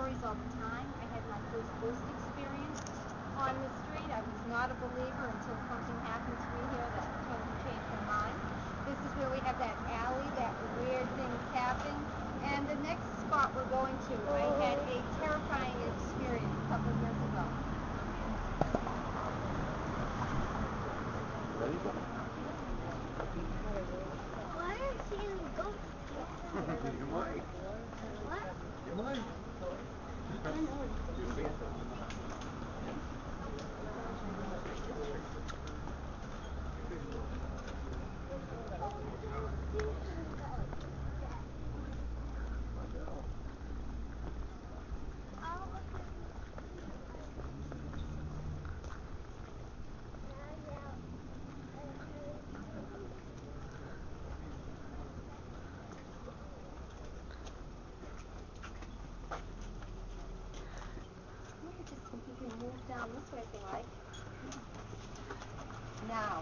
stories all the time. I had my first ghost experience on the street. I was not a believer until something happened to me here that totally changed my mind. This is where we have that alley that weird things happen. And the next spot we're going to, I had a terrifying experience a couple of years ago. Why are you seeing ghosts? You might. What? You might. I don't know. Down this way if you like. Now,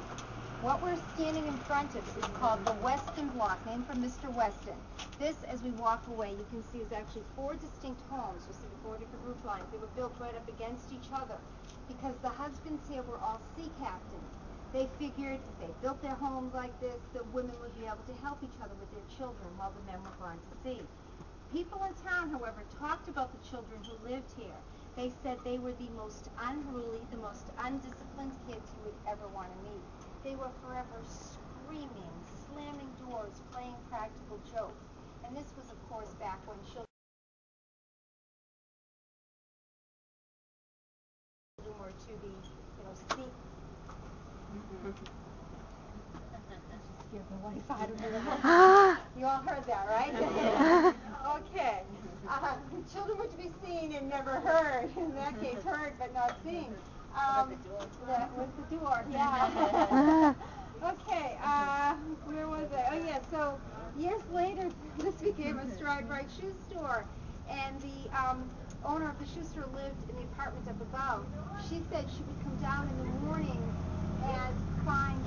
what we're standing in front of is called the Weston Block, named for Mr. Weston. This, as we walk away, you can see is actually 4 distinct homes. You see the 4 different roof lines. They were built right up against each other because the husbands here were all sea captains. They figured if they built their homes like this, the women would be able to help each other with their children while the men were gone to sea. People in town, however, talked about the children who lived here. They said they were the most unruly, the most undisciplined kids you would ever want to meet. They were forever screaming, slamming doors, playing practical jokes. And this was, of course, back when children were to be, see. Scared the life out of me. You all heard that, right? Okay. Children were to be seen and never heard. In that case, heard but not seen. That was the door, yeah. Okay, where was I? Oh, yeah, so years later, this became a Stride Right shoe store. And the owner of the shoe store lived in the apartment up above. She said she would come down in the morning and find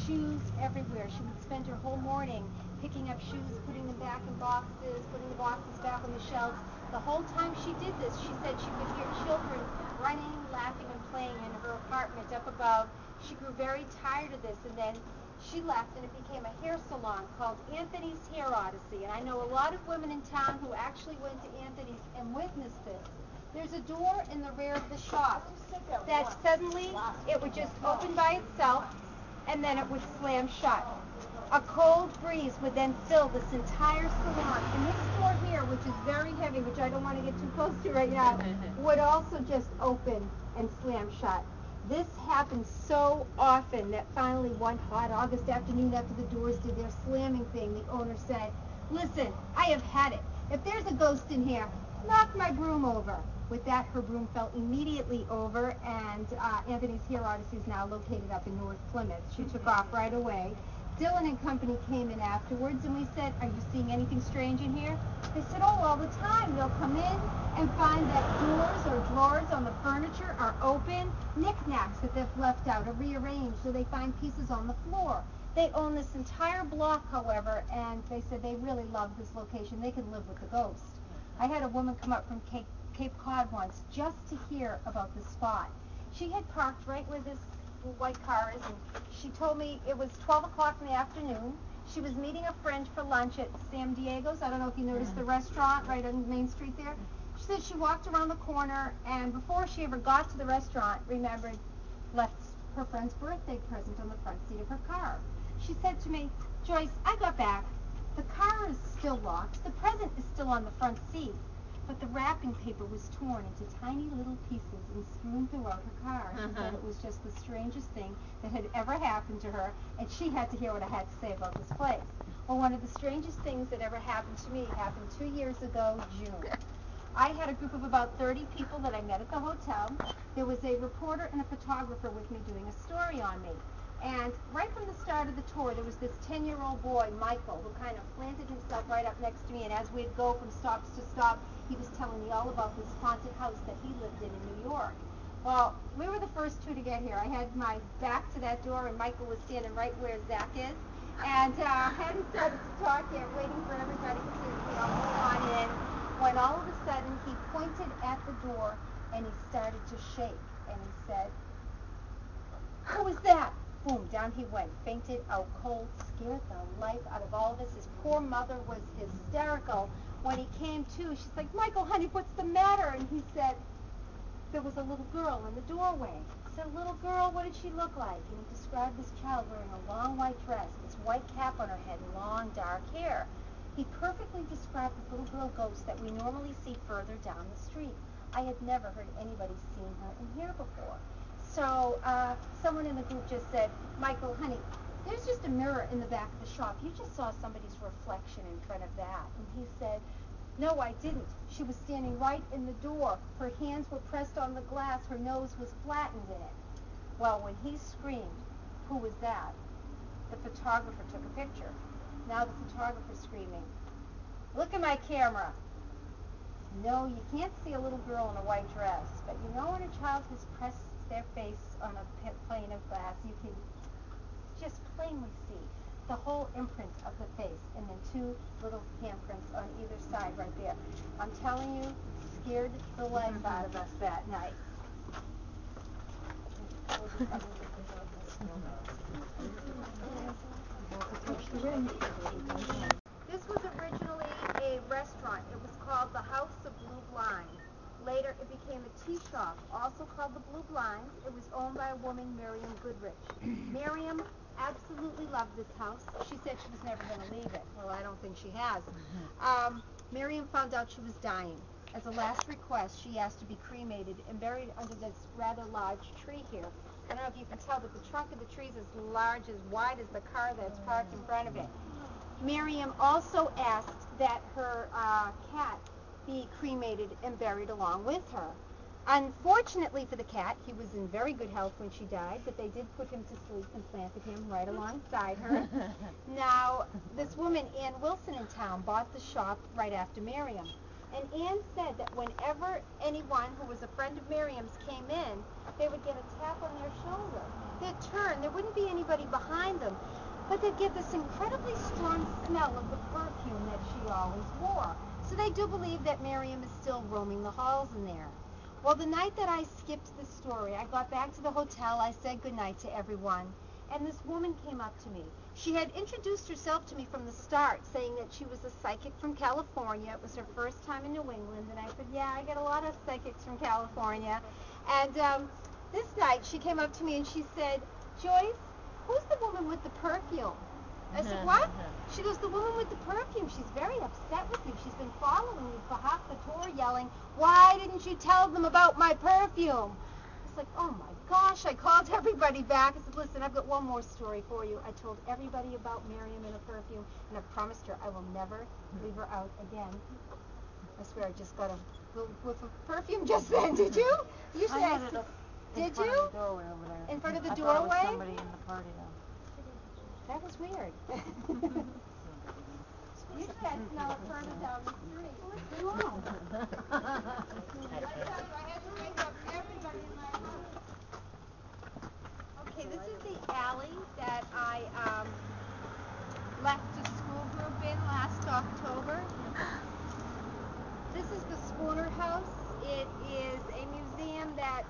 shoes everywhere. She would spend her whole morning picking up shoes, putting them back in boxes, putting the boxes back on the shelves. The whole time she did this, she said she could hear children running, laughing, and playing in her apartment up above. She grew very tired of this, and then she left, and it became a hair salon called Anthony's Hair Odyssey. And I know a lot of women in town who actually went to Anthony's and witnessed this. There's a door in the rear of the shop that suddenly it would just open by itself, and then it would slam shut. A cold breeze would then fill this entire salon. And this door here, which is very heavy, which I don't want to get too close to right now, would also just open and slam shut. This happened so often that finally one hot August afternoon after the doors did their slamming thing, the owner said, "Listen, I have had it. If there's a ghost in here, knock my broom over." With that, her broom fell immediately over, and Anthony's Hair Odyssey is now located up in North Plymouth. She took off right away. Dylan and company came in afterwards, and we said, "Are you seeing anything strange in here?" They said, "Oh, all the time. They'll come in and find that doors or drawers on the furniture are open, knickknacks that they've left out are rearranged, so they find pieces on the floor." They own this entire block, however, and they said they really love this location. They can live with the ghost. I had a woman come up from Cape Cod once just to hear about this spot. She had parked right where this white car is, and she told me it was 12 o'clock in the afternoon. She was meeting a friend for lunch at Sam Diego's. I don't know if you noticed the restaurant right on Main Street there. She said she walked around the corner, and before she ever got to the restaurant, remembered, left her friend's birthday present on the front seat of her car. She said to me, "Joyce, I got back. The car is still locked. The present is still on the front seat. But the wrapping paper was torn into tiny little pieces and strewn throughout her car." She said it was just the strangest thing that had ever happened to her, and she had to hear what I had to say about this place. Well, one of the strangest things that ever happened to me happened 2 years ago, June. I had a group of about 30 people that I met at the hotel. There was a reporter and a photographer with me doing a story on me. And right from the start of the tour, there was this 10-year-old boy, Michael, who kind of planted himself right up next to me. And as we'd go from stop to stop, he was telling me all about this haunted house that he lived in New York. Well, we were the first 2 to get here. I had my back to that door, and Michael was standing right where Zach is. And hadn't started to talk yet, waiting for everybody to all go on in. when all of a sudden he pointed at the door and he started to shake. And he said, "Who was that?" Boom, down he went, fainted out cold, scared the life out of all of us. His poor mother was hysterical. When he came to, she's like, "Michael, honey, what's the matter?" And he said, there was a little girl in the doorway. He said, "Little girl, what did she look like?" And he described this child wearing a long white dress, this white cap on her head, long dark hair. He perfectly described the little girl ghost that we normally see further down the street. I had never heard anybody seen her in here before. So someone in the group just said, "Michael, honey, there's just a mirror in the back of the shop. You just saw somebody's reflection in front of that." And he said, "No, I didn't. She was standing right in the door. Her hands were pressed on the glass. Her nose was flattened in it." Well, when he screamed, "Who was that?" the photographer took a picture. Now the photographer's screaming, "Look at my camera." No, you can't see a little girl in a white dress, but you know when a child has pressed their face on a plane of glass, you can just plainly see the whole imprint of the face and then two little handprints on either side right there. I'm telling you, scared the life out of us that night. This was originally a restaurant. It was called the House of Blue Blinds. Later it became a tea shop, also called the Blue Blinds. It was owned by a woman, Miriam Goodrich. Miriam absolutely loved this house. She said she was never going to leave it. Well, I don't think she has. Miriam found out she was dying. As a last request, she asked to be cremated and buried under this rather large tree here. I don't know if you can tell, but the trunk of the tree is as large, as wide as the car that's parked in front of it. Miriam also asked that her cat be cremated and buried along with her. Unfortunately for the cat, he was in very good health when she died, but they did put him to sleep and planted him right alongside her. Now, this woman, Ann Wilson in town, bought the shop right after Miriam. And Ann said that whenever anyone who was a friend of Miriam's came in, they would get a tap on their shoulder. They'd turn. There wouldn't be anybody behind them, but they'd get this incredibly strong smell of the perfume that she always wore. So they do believe that Miriam is still roaming the halls in there. Well, the night that I skipped the story, I got back to the hotel, I said goodnight to everyone, and this woman came up to me. She had introduced herself to me from the start, saying that she was a psychic from California. It was her first time in New England, and I said, "Yeah, I get a lot of psychics from California." And this night, she came up to me and she said, "Joyce, who's the woman with the perfume?" I said, "What?" She goes, "The woman with the perfume. She's very upset with you. She's been following you for half the tour yelling, 'Why didn't you tell them about my perfume?'" I was like, "Oh my gosh." I called everybody back. I said, "Listen, I've got one more story for you." I told everybody about Miriam and her perfume, and I promised her I will never leave her out again. I swear I just got a little whiff of perfume just then. Did you? You I had it up in Did front you? of the doorway over there. In front of the I thought it was doorway? somebody in the party though. That was weird. You can't smell it further down the street. What's wrong? I tell you, I had to wake up everybody in my house. Okay, this is the alley that I left the school group in last October. This is the Spooner House. It is a museum that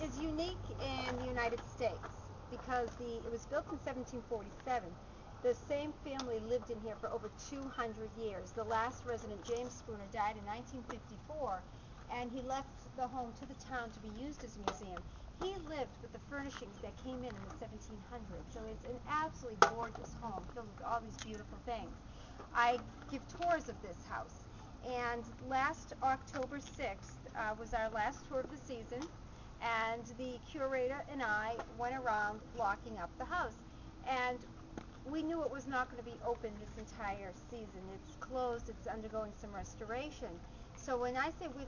is unique in the United States because it was built in 1747. The same family lived in here for over 200 years. The last resident, James Spooner, died in 1954, and he left the home to the town to be used as a museum. He lived with the furnishings that came in the 1700s, so it's an absolutely gorgeous home filled with all these beautiful things. I give tours of this house, and last October 6th was our last tour of the season, and the curator and I went around locking up the house. And we knew it was not going to be open this entire season. It's closed. It's undergoing some restoration. So when I say we